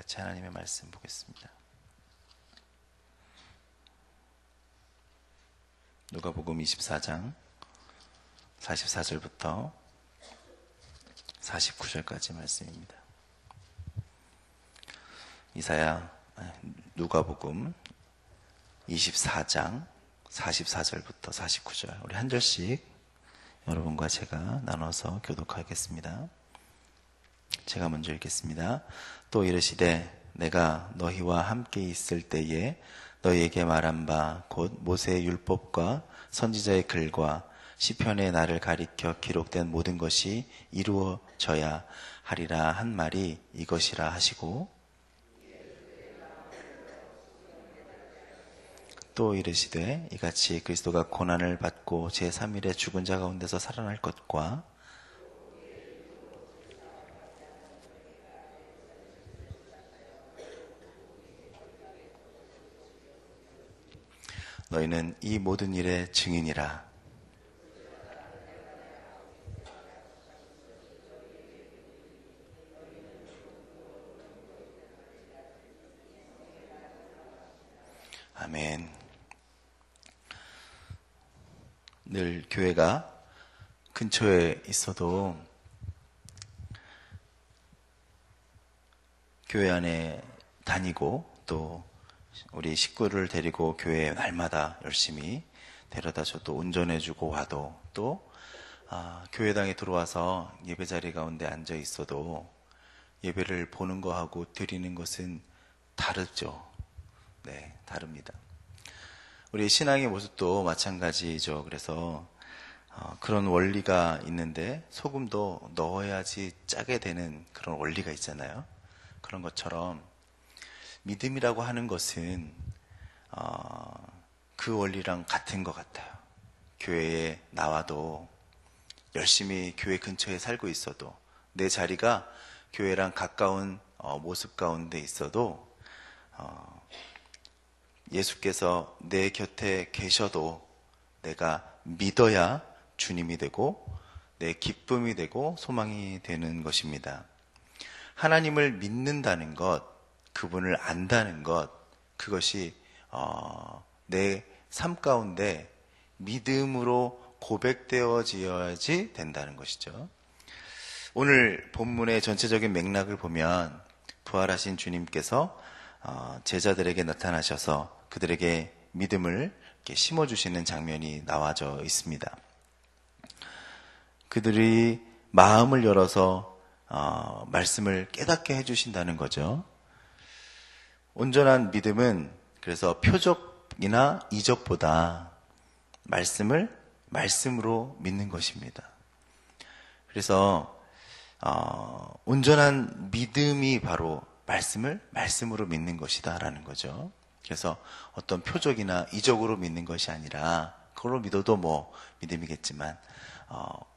같이 하나님의 말씀 보겠습니다. 누가복음 24장 44절부터 49절까지 말씀입니다. 누가복음 24장 44절부터 49절, 우리 한 절씩 여러분과 제가 나눠서 교독하겠습니다. 제가 먼저 읽겠습니다. 또 이르시되 내가 너희와 함께 있을 때에 너희에게 말한 바 곧 모세의 율법과 선지자의 글과 시편의 나를 가리켜 기록된 모든 것이 이루어져야 하리라 한 말이 이것이라 하시고, 또 이르시되 이같이 그리스도가 고난을 받고 제3일에 죽은 자 가운데서 살아날 것과 너희는 이 모든 일의 증인이라. 아멘. 늘 교회가 근처에 있어도 교회 안에 다니고 또 우리 식구를 데리고 교회에 날마다 열심히 데려다줘도 운전해주고 와도 또 교회당에 들어와서 예배자리 가운데 앉아 있어도 예배를 보는 거하고 드리는 것은 다르죠. 네, 다릅니다. 우리 신앙의 모습도 마찬가지죠. 그래서 그런 원리가 있는데 소금도 넣어야지 짜게 되는 그런 원리가 있잖아요. 그런 것처럼 믿음이라고 하는 것은 그 원리랑 같은 것 같아요. 교회에 나와도 열심히 교회 근처에 살고 있어도 내 자리가 교회랑 가까운 모습 가운데 있어도 예수께서 내 곁에 계셔도 내가 믿어야 주님이 되고 내 기쁨이 되고 소망이 되는 것입니다. 하나님을 믿는다는 것, 그분을 안다는 것, 그것이 내 삶 가운데 믿음으로 고백되어져야지 된다는 것이죠. 오늘 본문의 전체적인 맥락을 보면 부활하신 주님께서 제자들에게 나타나셔서 그들에게 믿음을 이렇게 심어주시는 장면이 나와져 있습니다. 그들이 마음을 열어서 말씀을 깨닫게 해주신다는 거죠. 온전한 믿음은 그래서 표적이나 이적보다 말씀을 말씀으로 믿는 것입니다. 그래서 온전한 믿음이 바로 말씀을 말씀으로 믿는 것이다라는 거죠. 그래서 어떤 표적이나 이적으로 믿는 것이 아니라, 그걸로 믿어도 뭐 믿음이겠지만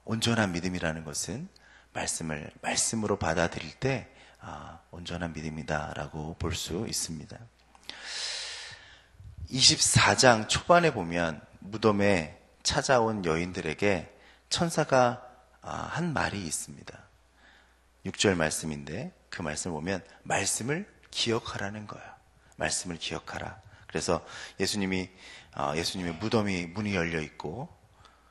온전한 믿음이라는 것은 말씀을 말씀으로 받아들일 때 온전한 믿음이다라고 볼 수 있습니다. 24장 초반에 보면 무덤에 찾아온 여인들에게 천사가 한 말이 있습니다. 6절 말씀인데 그 말씀을 보면 말씀을 기억하라는 거예요. 말씀을 기억하라. 그래서 예수님의 무덤이 문이 열려 있고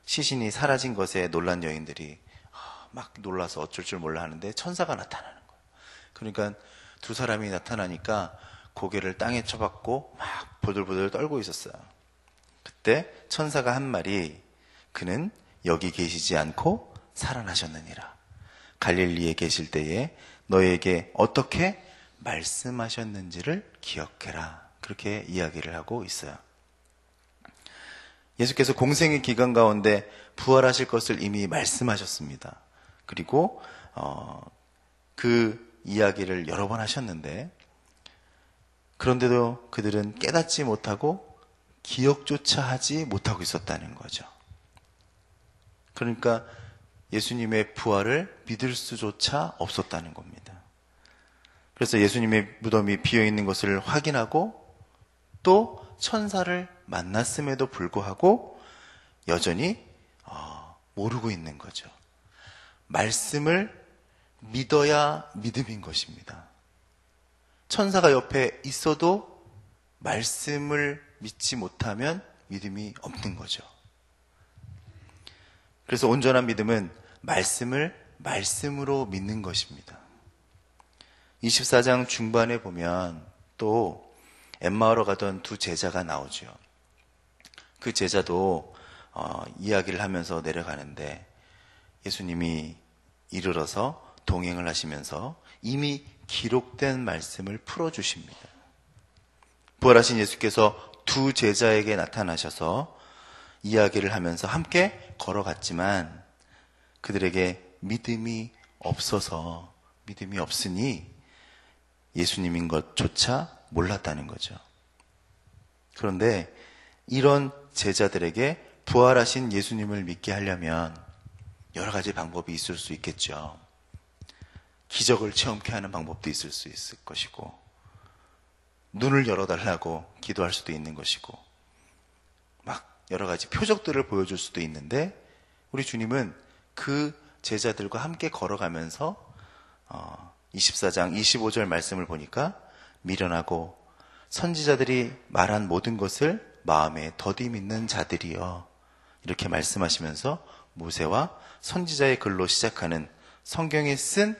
시신이 사라진 것에 놀란 여인들이 막 놀라서 어쩔 줄 몰라 하는데 천사가 나타나는 거예요. 그러니까 두 사람이 나타나니까 고개를 땅에 쳐박고 막 보들보들 떨고 있었어요. 그때 천사가 한 말이, 그는 여기 계시지 않고 살아나셨느니라. 갈릴리에 계실 때에 너에게 어떻게 말씀하셨는지를 기억해라. 그렇게 이야기를 하고 있어요. 예수께서 공생의 기간 가운데 부활하실 것을 이미 말씀하셨습니다. 그리고 그 이야기를 여러 번 하셨는데, 그런데도 그들은 깨닫지 못하고 기억조차 하지 못하고 있었다는 거죠. 그러니까 예수님의 부활을 믿을 수조차 없었다는 겁니다. 그래서 예수님의 무덤이 비어있는 것을 확인하고 또 천사를 만났음에도 불구하고 여전히 모르고 있는 거죠. 말씀을 믿어야 믿음인 것입니다. 천사가 옆에 있어도 말씀을 믿지 못하면 믿음이 없는 거죠. 그래서 온전한 믿음은 말씀을 말씀으로 믿는 것입니다. 24장 중반에 보면 또 엠마오로 가던 두 제자가 나오죠. 그 제자도 이야기를 하면서 내려가는데 예수님이 이르러서 동행을 하시면서 이미 기록된 말씀을 풀어주십니다. 부활하신 예수께서 두 제자에게 나타나셔서 이야기를 하면서 함께 걸어갔지만 그들에게 믿음이 없으니 예수님인 것조차 몰랐다는 거죠. 그런데 이런 제자들에게 부활하신 예수님을 믿게 하려면 여러 가지 방법이 있을 수 있겠죠. 기적을 체험케 하는 방법도 있을 수 있을 것이고, 눈을 열어달라고 기도할 수도 있는 것이고, 막 여러 가지 표적들을 보여줄 수도 있는데, 우리 주님은 그 제자들과 함께 걸어가면서 24장 25절 말씀을 보니까 미련하고 선지자들이 말한 모든 것을 마음에 더디 믿는 자들이여, 이렇게 말씀하시면서 모세와 선지자의 글로 시작하는 성경에 쓴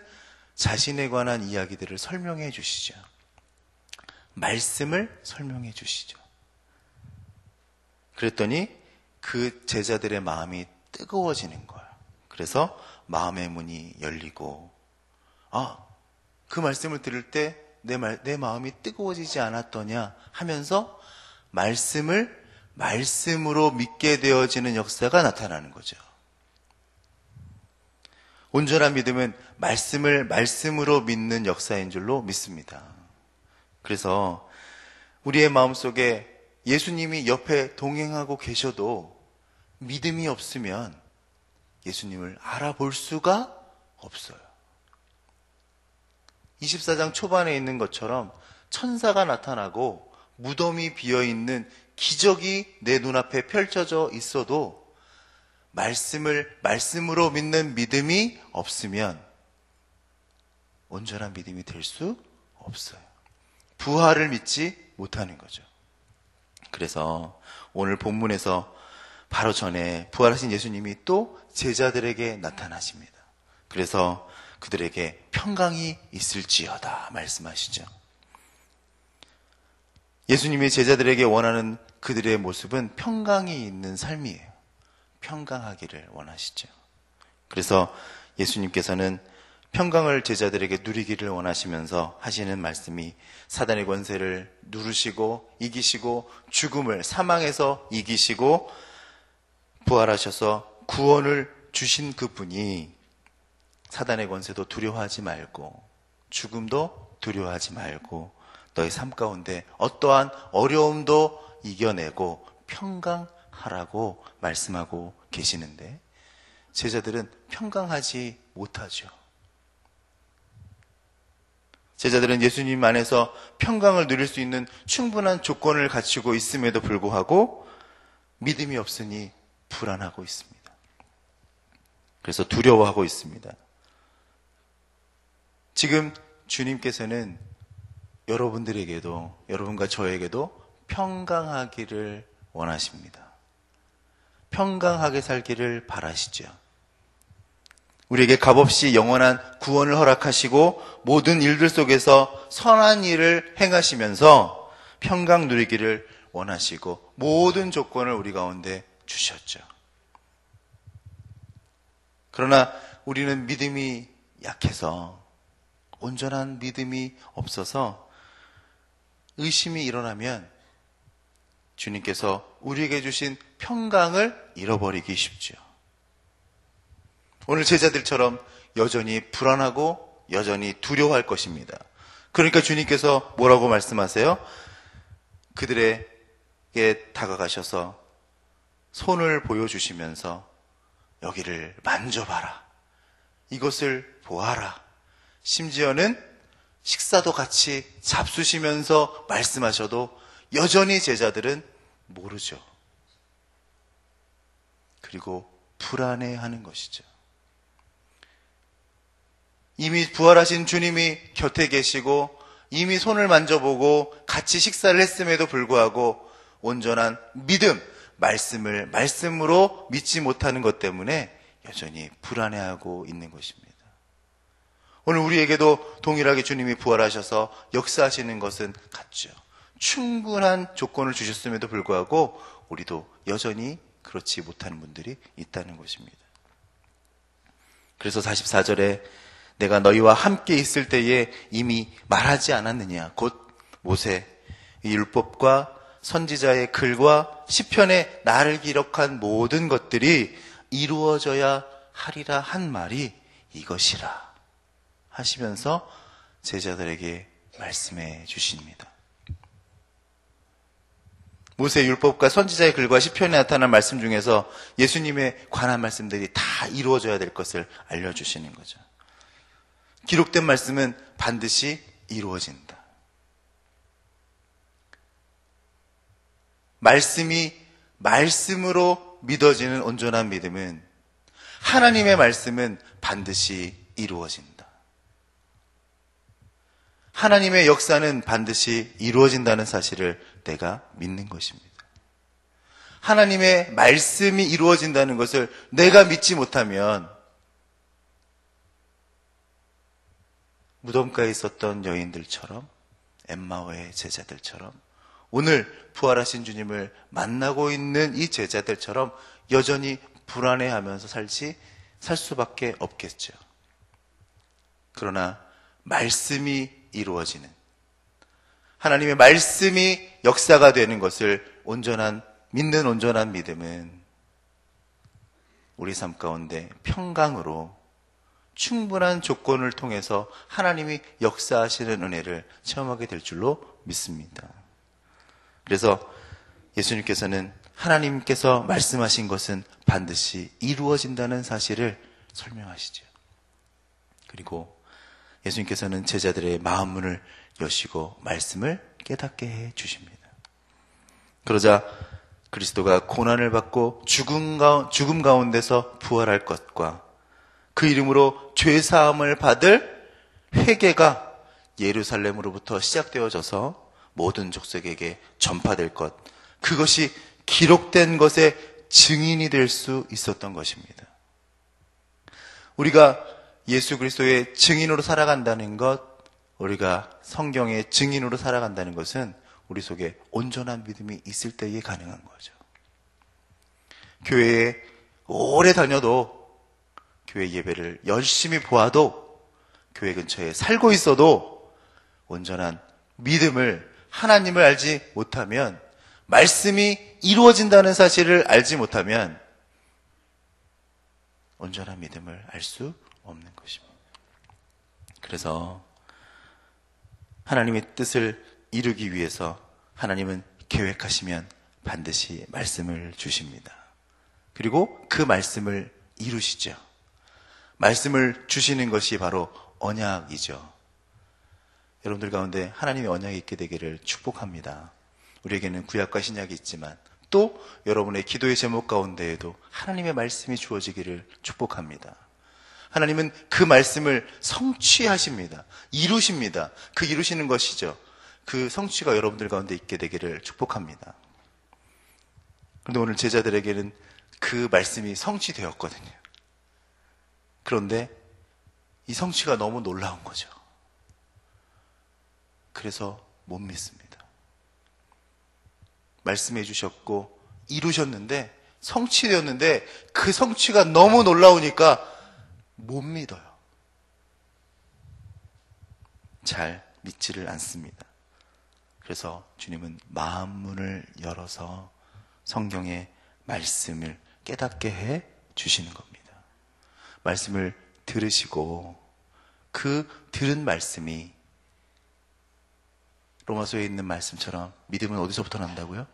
자신에 관한 이야기들을 설명해 주시죠. 말씀을 설명해 주시죠. 그랬더니 그 제자들의 마음이 뜨거워지는 거예요. 그래서 마음의 문이 열리고, 그 말씀을 들을 때 내 마음이 뜨거워지지 않았더냐 하면서 말씀을 말씀으로 믿게 되어지는 역사가 나타나는 거죠. 온전한 믿음은 말씀을 말씀으로 믿는 역사인 줄로 믿습니다. 그래서 우리의 마음속에 예수님이 옆에 동행하고 계셔도 믿음이 없으면 예수님을 알아볼 수가 없어요. 24장 초반에 있는 것처럼 천사가 나타나고 무덤이 비어있는 기적이 내 눈앞에 펼쳐져 있어도 말씀을 말씀으로 믿는 믿음이 없으면 온전한 믿음이 될 수 없어요. 부활을 믿지 못하는 거죠. 그래서 오늘 본문에서 바로 전에 부활하신 예수님이 또 제자들에게 나타나십니다. 그래서 그들에게 평강이 있을지어다 말씀하시죠. 예수님이 제자들에게 원하는 그들의 모습은 평강이 있는 삶이에요. 평강하기를 원하시죠. 그래서 예수님께서는 평강을 제자들에게 누리기를 원하시면서 하시는 말씀이 사단의 권세를 누르시고 이기시고 죽음을 사망에서 이기시고 부활하셔서 구원을 주신 그분이 사단의 권세도 두려워하지 말고 죽음도 두려워하지 말고 너희 삶 가운데 어떠한 어려움도 이겨내고 평강하라고 말씀하고 계시는데 제자들은 평강하지 못하죠. 제자들은 예수님 안에서 평강을 누릴 수 있는 충분한 조건을 갖추고 있음에도 불구하고 믿음이 없으니 불안하고 있습니다. 그래서 두려워하고 있습니다. 지금 주님께서는 여러분들에게도, 여러분과 저에게도 평강하기를 원하십니다. 평강하게 살기를 바라시죠. 우리에게 값없이 영원한 구원을 허락하시고 모든 일들 속에서 선한 일을 행하시면서 평강 누리기를 원하시고 모든 조건을 우리 가운데 주셨죠. 그러나 우리는 믿음이 약해서 온전한 믿음이 없어서 의심이 일어나면 주님께서 우리에게 주신 평강을 잃어버리기 쉽죠. 오늘 제자들처럼 여전히 불안하고 여전히 두려워할 것입니다. 그러니까 주님께서 뭐라고 말씀하세요? 그들에게 다가가셔서 손을 보여주시면서 여기를 만져봐라. 이것을 보아라. 심지어는 식사도 같이 잡수시면서 말씀하셔도 여전히 제자들은 모르죠. 그리고 불안해하는 것이죠. 이미 부활하신 주님이 곁에 계시고 이미 손을 만져보고 같이 식사를 했음에도 불구하고 온전한 믿음, 말씀을 말씀으로 믿지 못하는 것 때문에 여전히 불안해하고 있는 것입니다. 오늘 우리에게도 동일하게 주님이 부활하셔서 역사하시는 것은 같죠. 충분한 조건을 주셨음에도 불구하고 우리도 여전히 그렇지 못하는 분들이 있다는 것입니다. 그래서 44절에 내가 너희와 함께 있을 때에 이미 말하지 않았느냐. 곧 모세, 이 율법과 선지자의 글과 시편에 나를 기록한 모든 것들이 이루어져야 하리라 한 말이 이것이라 하시면서 제자들에게 말씀해 주십니다. 모세 율법과 선지자의 글과 시편에 나타난 말씀 중에서 예수님에 관한 말씀들이 다 이루어져야 될 것을 알려주시는 거죠. 기록된 말씀은 반드시 이루어진다. 말씀이 말씀으로 믿어지는 온전한 믿음은 하나님의 말씀은 반드시 이루어진다. 하나님의 역사는 반드시 이루어진다는 사실을 내가 믿는 것입니다. 하나님의 말씀이 이루어진다는 것을 내가 믿지 못하면 무덤가에 있었던 여인들처럼, 엠마오의 제자들처럼, 오늘 부활하신 주님을 만나고 있는 이 제자들처럼 여전히 불안해하면서 살 수밖에 없겠죠. 그러나 말씀이 이루어지는, 하나님의 말씀이 역사가 되는 것을 믿는 온전한 믿음은 우리 삶 가운데 평강으로 충분한 조건을 통해서 하나님이 역사하시는 은혜를 체험하게 될 줄로 믿습니다. 그래서 예수님께서는 하나님께서 말씀하신 것은 반드시 이루어진다는 사실을 설명하시죠. 그리고 예수님께서는 제자들의 마음문을 여시고 말씀을 깨닫게 해 주십니다. 그러자 그리스도가 고난을 받고 죽음 가운데서 부활할 것과 그 이름으로 죄사함을 받을 회개가 예루살렘으로부터 시작되어져서 모든 족속에게 전파될 것, 그것이 기록된 것의 증인이 될 수 있었던 것입니다. 우리가 예수 그리스도의 증인으로 살아간다는 것, 우리가 성경의 증인으로 살아간다는 것은 우리 속에 온전한 믿음이 있을 때에 가능한 거죠. 교회에 오래 다녀도, 교회 예배를 열심히 보아도, 교회 근처에 살고 있어도 온전한 믿음을, 하나님을 알지 못하면, 말씀이 이루어진다는 사실을 알지 못하면 온전한 믿음을 알 수 없는 것입니다. 그래서 하나님의 뜻을 이루기 위해서 하나님은 계획하시면 반드시 말씀을 주십니다. 그리고 그 말씀을 이루시죠. 말씀을 주시는 것이 바로 언약이죠. 여러분들 가운데 하나님의 언약이 있게 되기를 축복합니다. 우리에게는 구약과 신약이 있지만 또 여러분의 기도의 제목 가운데에도 하나님의 말씀이 주어지기를 축복합니다. 하나님은 그 말씀을 성취하십니다. 이루십니다. 그 이루시는 것이죠. 그 성취가 여러분들 가운데 있게 되기를 축복합니다. 그런데 오늘 제자들에게는 그 말씀이 성취되었거든요. 그런데 이 성취가 너무 놀라운 거죠. 그래서 못 믿습니다. 말씀해 주셨고 이루셨는데, 성취되었는데 그 성취가 너무 놀라우니까 못 믿어요. 잘 믿지를 않습니다. 그래서 주님은 마음문을 열어서 성경의 말씀을 깨닫게 해 주시는 겁니다. 말씀을 들으시고 그 들은 말씀이 로마서에 있는 말씀처럼 믿음은 어디서부터 난다고요?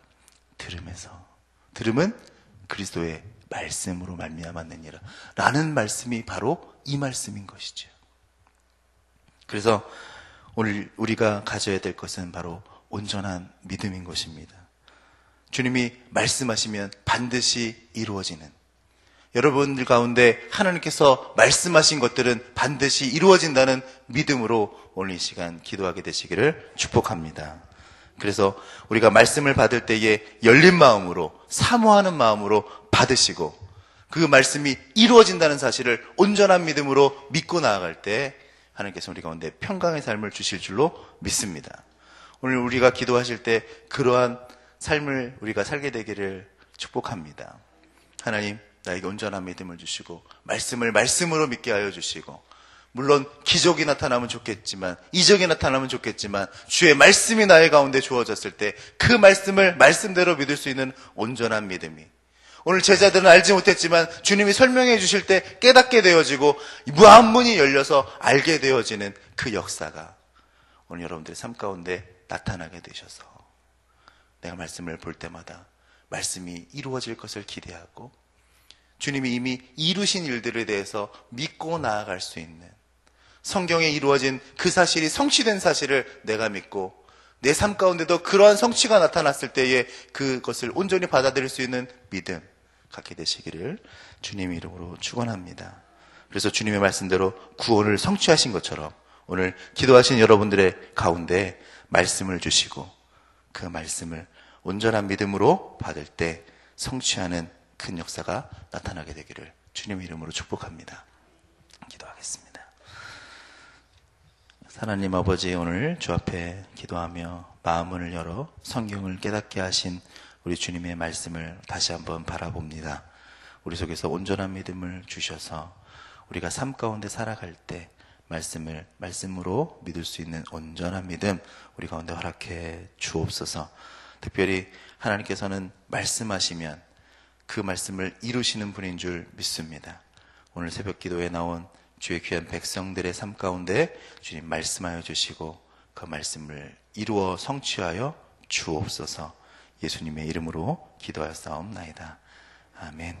들음에서. 들음은 그리스도의 말씀으로 말미암았느니라 라는 말씀이 바로 이 말씀인 것이죠. 그래서 오늘 우리가 가져야 될 것은 바로 온전한 믿음인 것입니다. 주님이 말씀하시면 반드시 이루어지는, 여러분들 가운데 하나님께서 말씀하신 것들은 반드시 이루어진다는 믿음으로 오늘 이 시간 기도하게 되시기를 축복합니다. 그래서 우리가 말씀을 받을 때에 열린 마음으로, 사모하는 마음으로 받으시고 그 말씀이 이루어진다는 사실을 온전한 믿음으로 믿고 나아갈 때 하나님께서 우리 가운데 평강의 삶을 주실 줄로 믿습니다. 오늘 우리가 기도하실 때 그러한 삶을 우리가 살게 되기를 축복합니다. 하나님, 나에게 온전한 믿음을 주시고 말씀을 말씀으로 믿게 하여 주시고, 물론 기적이 나타나면 좋겠지만, 이적이 나타나면 좋겠지만, 주의 말씀이 나의 가운데 주어졌을 때 그 말씀을 말씀대로 믿을 수 있는 온전한 믿음이, 오늘 제자들은 알지 못했지만 주님이 설명해 주실 때 깨닫게 되어지고 무한문이 열려서 알게 되어지는 그 역사가 오늘 여러분들의 삶 가운데 나타나게 되셔서 내가 말씀을 볼 때마다 말씀이 이루어질 것을 기대하고 주님이 이미 이루신 일들에 대해서 믿고 나아갈 수 있는, 성경에 이루어진 그 사실이 성취된 사실을 내가 믿고 내 삶 가운데도 그러한 성취가 나타났을 때에 그것을 온전히 받아들일 수 있는 믿음 갖게 되시기를 주님의 이름으로 축원합니다. 그래서 주님의 말씀대로 구원을 성취하신 것처럼 오늘 기도하신 여러분들의 가운데 말씀을 주시고 그 말씀을 온전한 믿음으로 받을 때 성취하는 큰 역사가 나타나게 되기를 주님의 이름으로 축복합니다. 기도하겠습니다. 하나님 아버지, 오늘 주 앞에 기도하며 마음을 열어 성경을 깨닫게 하신 우리 주님의 말씀을 다시 한번 바라봅니다. 우리 속에서 온전한 믿음을 주셔서 우리가 삶 가운데 살아갈 때 말씀을 말씀으로 믿을 수 있는 온전한 믿음 우리 가운데 허락해 주옵소서. 특별히 하나님께서는 말씀하시면 그 말씀을 이루시는 분인 줄 믿습니다. 오늘 새벽 기도에 나온 주의 귀한 백성들의 삶 가운데 주님 말씀하여 주시고 그 말씀을 이루어 성취하여 주옵소서. 예수님의 이름으로 기도하였사옵나이다. 아멘.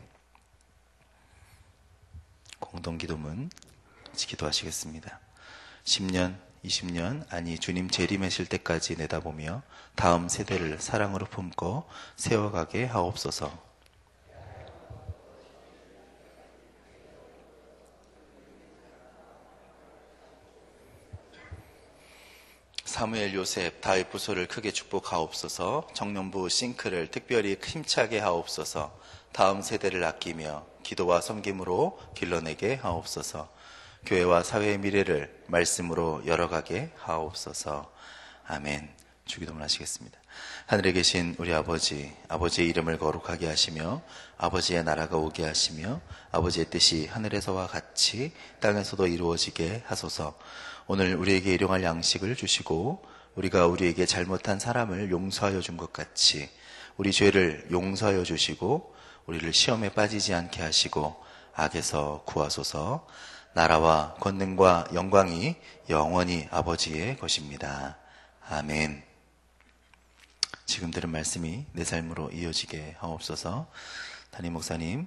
공동기도문 같이 기도하시겠습니다. 10년, 20년, 아니 주님 재림하실 때까지 내다보며 다음 세대를 사랑으로 품고 세워가게 하옵소서. 사무엘, 요셉, 다윗 부소를 크게 축복하옵소서. 청년부 싱크를 특별히 힘차게 하옵소서. 다음 세대를 아끼며 기도와 섬김으로 길러내게 하옵소서. 교회와 사회의 미래를 말씀으로 열어가게 하옵소서. 아멘. 주기도문 하시겠습니다. 하늘에 계신 우리 아버지, 아버지의 이름을 거룩하게 하시며 아버지의 나라가 오게 하시며 아버지의 뜻이 하늘에서와 같이 땅에서도 이루어지게 하소서. 오늘 우리에게 일용할 양식을 주시고 우리가 우리에게 잘못한 사람을 용서하여 준 것 같이 우리 죄를 용서하여 주시고 우리를 시험에 빠지지 않게 하시고 악에서 구하소서. 나라와 권능과 영광이 영원히 아버지의 것입니다. 아멘. 지금 들은 말씀이 내 삶으로 이어지게 하옵소서. 담임 목사님,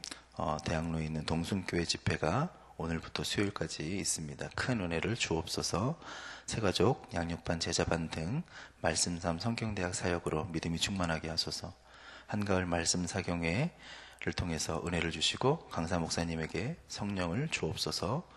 대학로에 있는 동순교회 집회가 오늘부터 수요일까지 있습니다. 큰 은혜를 주옵소서. 새가족, 양육반, 제자반 등 말씀삼 성경대학 사역으로 믿음이 충만하게 하소서. 한가을 말씀 사경회를 통해서 은혜를 주시고 강사 목사님에게 성령을 주옵소서.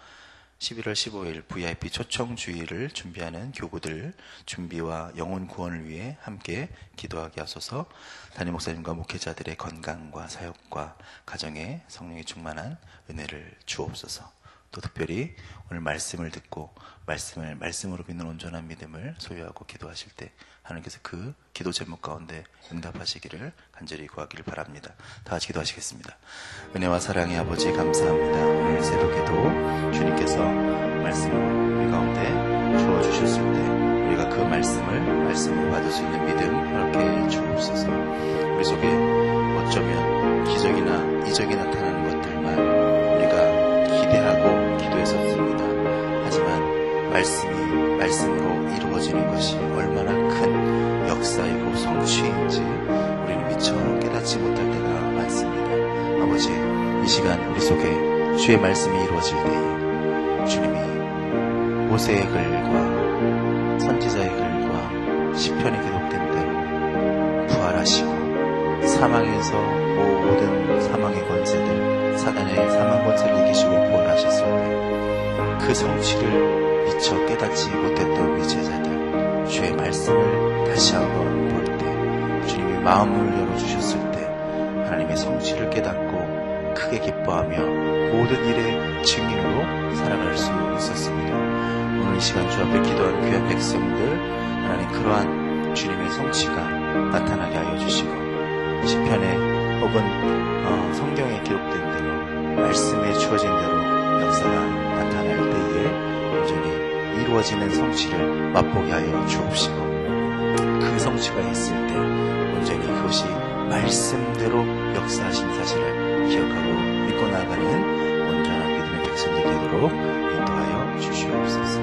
11월 15일 VIP 초청 주일을 준비하는 교구들 준비와 영혼 구원을 위해 함께 기도하게 하소서. 담임 목사님과 목회자들의 건강과 사역과 가정에 성령이 충만한 은혜를 주옵소서. 또 특별히 오늘 말씀을 듣고 말씀을 말씀으로 믿는 온전한 믿음을 소유하고 기도하실 때 하나님께서 그 기도 제목 가운데 응답하시기를 간절히 구하기를 바랍니다. 다 같이 기도하시겠습니다. 은혜와 사랑의 아버지 감사합니다. 오늘 새벽에도 주님께서 말씀을 우리 가운데 주어주셨을 때 우리가 그 말씀을 받을 수 있는 믿음 그렇게 주옵소서. 우리 속에 어쩌면 기적이나 이적이 나타나는 것들만 우리가 기대하고 기도했었습니다. 하지만 말씀이 말씀으로 이루어지는 것이 얼마나 큰 역사이고 성취인지 우리는 미처 깨닫지 못할 때가 많습니다. 아버지, 이 시간 우리 속에 주의 말씀이 이루어질 때에 주님이 모세의 글과 선지자의 글과 시편이 기록된 대로 부활하시고 사망에서 모든 사망의 권세들, 사단의 사망 권세를 이기시고 부활하셨을 때 그 성취를 미처 깨닫지 못했던 우리 제자들, 주의 말씀을 다시 한번 볼 때, 주님이 마음을 열어주셨을 때 하나님의 성취를 깨닫고 크게 기뻐하며 모든 일의 증인으로 살아갈 수 있었습니다. 오늘 이 시간 주 앞에 기도한 귀한 백성들, 하나님 그러한 주님의 성취가 나타나게 하여 주시고, 시편에 혹은 성경에 기록된 대로 말씀에 주어진 대로 역사가 나타날 때에 온전히 이루어지는 성취를 맛보게 하여 주옵시고, 그 성취가 있을 때 온전히 그것이 말씀대로 역사하신 사실을 기억하고 믿고 나아가는 온전한 믿음의 백성이 되도록 인도하여 주시옵소서.